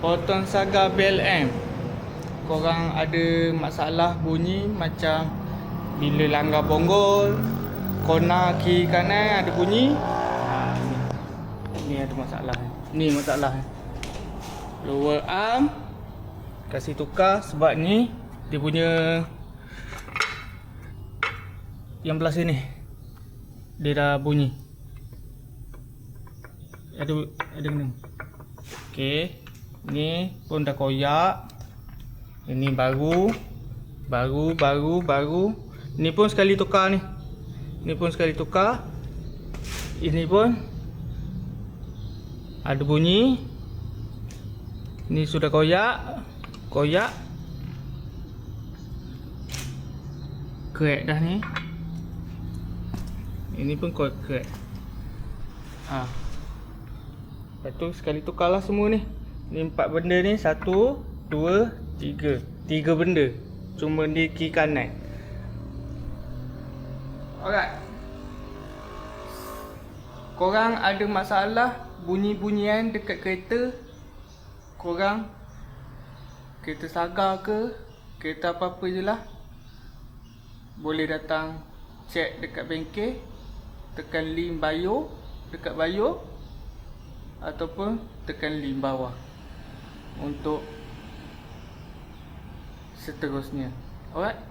potong saga BLM. Korang ada masalah bunyi macam bila langgar bonggol, kona kiri kanan ada bunyi. Ni ada masalah. Ni masalah. Lower arm kasih tukar sebab ni dia punya yang belah sini dia dah bunyi. Ada kena. Okey, ni pun dah koyak. Ini baru. Ni pun sekali tukar ni. Ni pun sekali tukar. Ini pun ada bunyi. Ni sudah koyak. Crack dah ni. Ini pun crack. Lepas tu sekali tukarlah semua ni. Ni 4 benda ni. 1, 2, 3. 3 benda. Cuma di kiri kanan. Alright. Korang ada masalah bunyi-bunyian dekat kereta, korang kereta saga ke, kereta apa-apa je lah, boleh datang check dekat bengkel. Tekan link bio dekat bio, ataupun tekan link bawah untuk seterusnya. Alright.